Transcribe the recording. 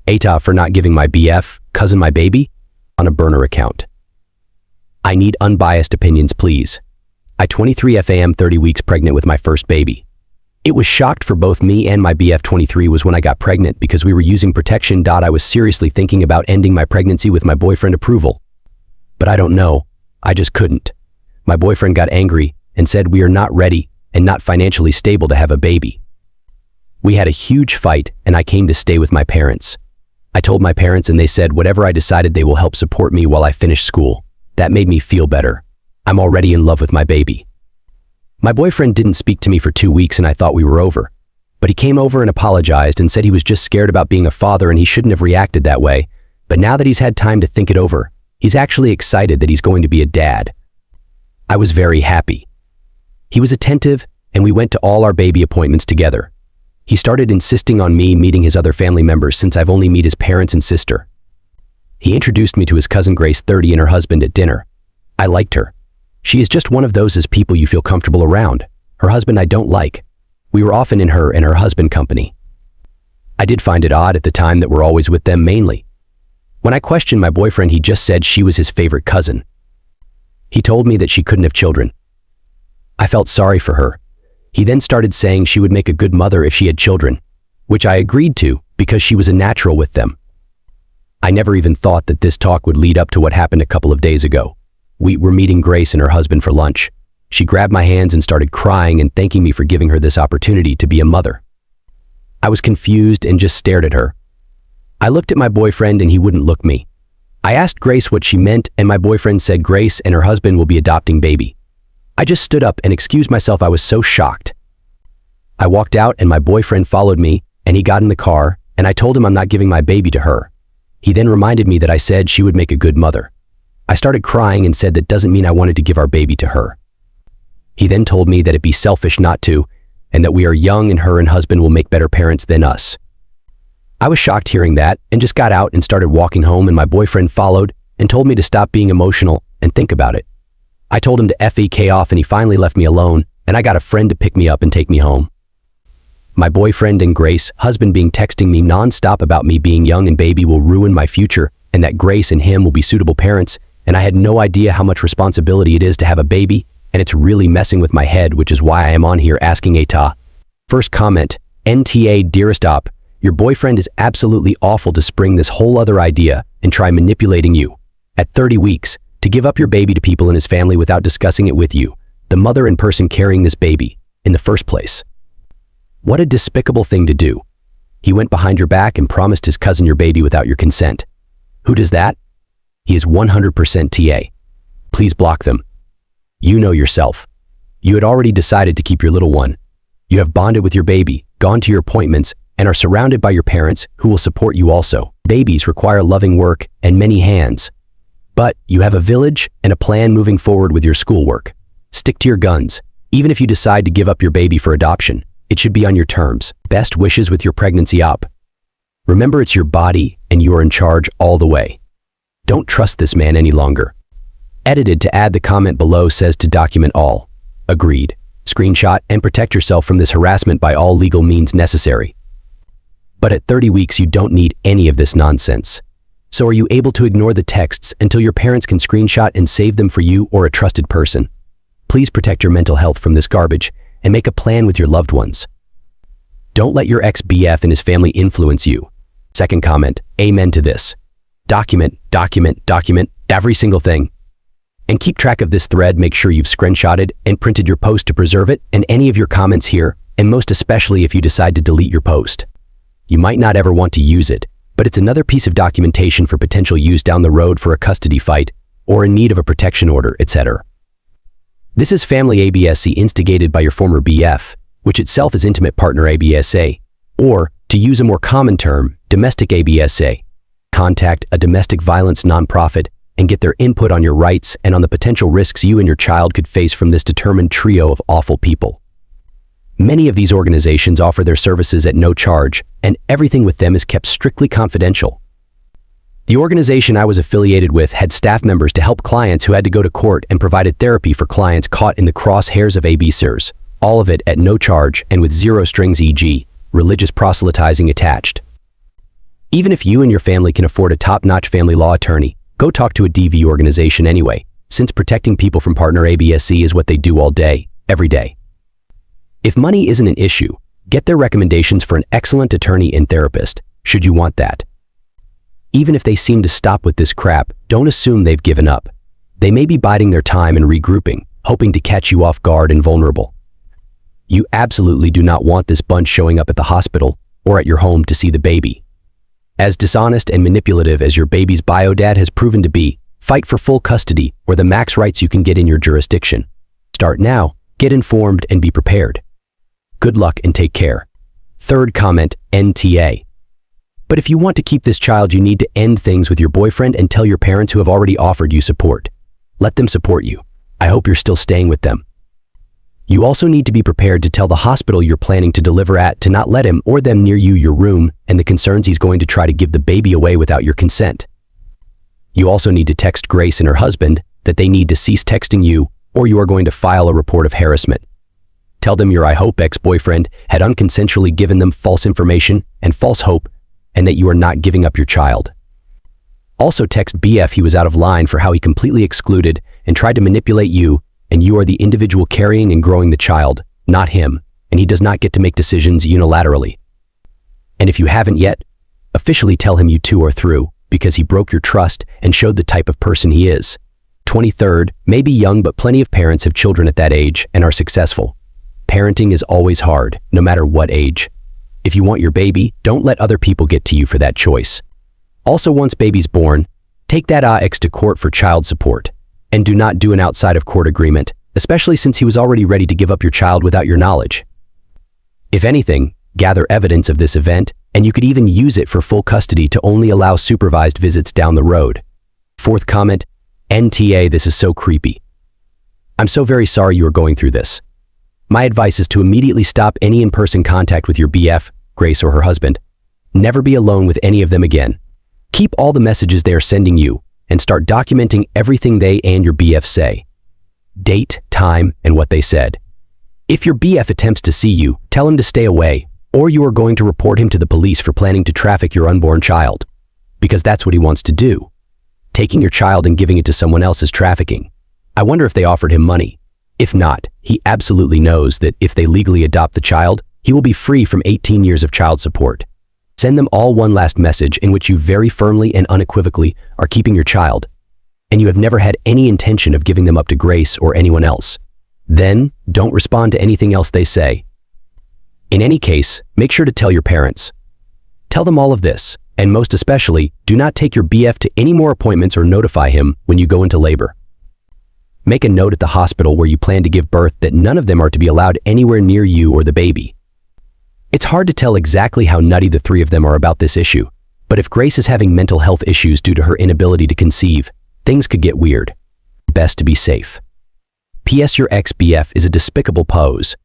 AITAH for not giving my BF, cousin my baby, on a burner account. I need unbiased opinions, please. I 23 FAM 30 weeks pregnant with my first baby. It was shocked for both me and my BF 23 was when I got pregnant because we were using protection. I was seriously thinking about ending my pregnancy with my boyfriend approval. But I don't know, I just couldn't. My boyfriend got angry and said we are not ready and not financially stable to have a baby. We had a huge fight and I came to stay with my parents. I told my parents and they said whatever I decided they will help support me while I finish school. That made me feel better. I'm already in love with my baby. My boyfriend didn't speak to me for 2 weeks and I thought we were over. But he came over and apologized and said he was just scared about being a father and he shouldn't have reacted that way. But now that he's had time to think it over, he's actually excited that he's going to be a dad. I was very happy. He was attentive and we went to all our baby appointments together. He started insisting on me meeting his other family members since I've only met his parents and sister. He introduced me to his cousin Grace 30 and her husband at dinner. I liked her. She is just one of those as people you feel comfortable around. Her husband I don't like. We were often in her and her husband company. I did find it odd at the time that we're always with them mainly. When I questioned my boyfriend, he just said she was his favorite cousin. He told me that she couldn't have children. I felt sorry for her. He then started saying she would make a good mother if she had children, which I agreed to because she was a natural with them. I never even thought that this talk would lead up to what happened a couple of days ago. We were meeting Grace and her husband for lunch. She grabbed my hands and started crying and thanking me for giving her this opportunity to be a mother. I was confused and just stared at her. I looked at my boyfriend and he wouldn't look me. I asked Grace what she meant and my boyfriend said Grace and her husband will be adopting baby. I just stood up and excused myself. I was so shocked. I walked out and my boyfriend followed me and he got in the car and I told him I'm not giving my baby to her. He then reminded me that I said she would make a good mother. I started crying and said that doesn't mean I wanted to give our baby to her. He then told me that it'd be selfish not to, and that we are young and her and husband will make better parents than us. I was shocked hearing that and just got out and started walking home and my boyfriend followed and told me to stop being emotional and think about it. I told him to FEK off and he finally left me alone and I got a friend to pick me up and take me home. My boyfriend and Grace, husband being texting me non-stop about me being young and baby will ruin my future and that Grace and him will be suitable parents, and I had no idea how much responsibility it is to have a baby and it's really messing with my head, which is why I am on here asking AITAH. First comment, NTA dearest op, your boyfriend is absolutely awful to spring this whole other idea and try manipulating you. At 30 weeks, to give up your baby to people in his family without discussing it with you, the mother and person carrying this baby, in the first place. What a despicable thing to do. He went behind your back and promised his cousin your baby without your consent. Who does that? He is 100% TA. Please block them. You know yourself. You had already decided to keep your little one. You have bonded with your baby, gone to your appointments, and are surrounded by your parents who will support you also. Babies require loving work and many hands. But you have a village and a plan moving forward with your schoolwork. Stick to your guns. Even if you decide to give up your baby for adoption, it should be on your terms. Best wishes with your pregnancy op. Remember, it's your body and you are in charge all the way. Don't trust this man any longer. Edited to add the comment below says to document all. Agreed. Screenshot and protect yourself from this harassment by all legal means necessary. But at 30 weeks, you don't need any of this nonsense. So are you able to ignore the texts until your parents can screenshot and save them for you or a trusted person? Please protect your mental health from this garbage and make a plan with your loved ones. Don't let your ex-BF and his family influence you. Second comment, amen to this. Document every single thing. And keep track of this thread. Make sure you've screenshotted and printed your post to preserve it and any of your comments here, and most especially if you decide to delete your post. You might not ever want to use it, but it's another piece of documentation for potential use down the road for a custody fight or in need of a protection order, etc. This is family ABSC instigated by your former BF, which itself is intimate partner ABSA, or, to use a more common term, domestic ABSA. Contact a domestic violence nonprofit and get their input on your rights and on the potential risks you and your child could face from this determined trio of awful people. Many of these organizations offer their services at no charge, and everything with them is kept strictly confidential. The organization I was affiliated with had staff members to help clients who had to go to court and provided therapy for clients caught in the crosshairs of ABSers, all of it at no charge and with zero strings, e.g., religious proselytizing attached. Even if you and your family can afford a top-notch family law attorney, go talk to a DV organization anyway, since protecting people from partner ABSC is what they do all day, every day. If money isn't an issue, get their recommendations for an excellent attorney and therapist, should you want that. Even if they seem to stop with this crap, don't assume they've given up. They may be biding their time and regrouping, hoping to catch you off guard and vulnerable. You absolutely do not want this bunch showing up at the hospital or at your home to see the baby. As dishonest and manipulative as your baby's bio dad has proven to be, fight for full custody or the max rights you can get in your jurisdiction. Start now, get informed, and be prepared. Good luck and take care. Third comment, NTA. But if you want to keep this child, you need to end things with your boyfriend and tell your parents who have already offered you support. Let them support you. I hope you're still staying with them. You also need to be prepared to tell the hospital you're planning to deliver at to not let him or them near your room and the concerns he's going to try to give the baby away without your consent. You also need to text Grace and her husband that they need to cease texting you or you are going to file a report of harassment. Tell them your I hope ex-boyfriend had unconsensually given them false information and false hope and that you are not giving up your child. Also text BF he was out of line for how he completely excluded and tried to manipulate you, and you are the individual carrying and growing the child, not him, and he does not get to make decisions unilaterally. And if you haven't yet, officially tell him you two are through, because he broke your trust and showed the type of person he is. 23rd, may be young, but plenty of parents have children at that age and are successful. Parenting is always hard, no matter what age. If you want your baby, don't let other people get to you for that choice. Also, once baby's born, take that ex to court for child support. And do not do an outside of court agreement, especially since he was already ready to give up your child without your knowledge. If anything, gather evidence of this event, and you could even use it for full custody to only allow supervised visits down the road. Fourth comment, NTA, this is so creepy. I'm so very sorry you are going through this. My advice is to immediately stop any in-person contact with your BF, Grace, or her husband. Never be alone with any of them again. Keep all the messages they are sending you, and start documenting everything they and your BF say. Date, time, and what they said. If your BF attempts to see you, tell him to stay away, or you are going to report him to the police for planning to traffic your unborn child. Because that's what he wants to do. Taking your child and giving it to someone else is trafficking. I wonder if they offered him money. If not, he absolutely knows that if they legally adopt the child, he will be free from 18 years of child support. Send them all one last message in which you very firmly and unequivocally are keeping your child, and you have never had any intention of giving them up to Grace or anyone else. Then, don't respond to anything else they say. In any case, make sure to tell your parents. Tell them all of this, and most especially, do not take your BF to any more appointments or notify him when you go into labor. Make a note at the hospital where you plan to give birth that none of them are to be allowed anywhere near you or the baby. It's hard to tell exactly how nutty the three of them are about this issue, but if Grace is having mental health issues due to her inability to conceive, things could get weird. Best to be safe. P.S. Your ex-BF is a despicable pose,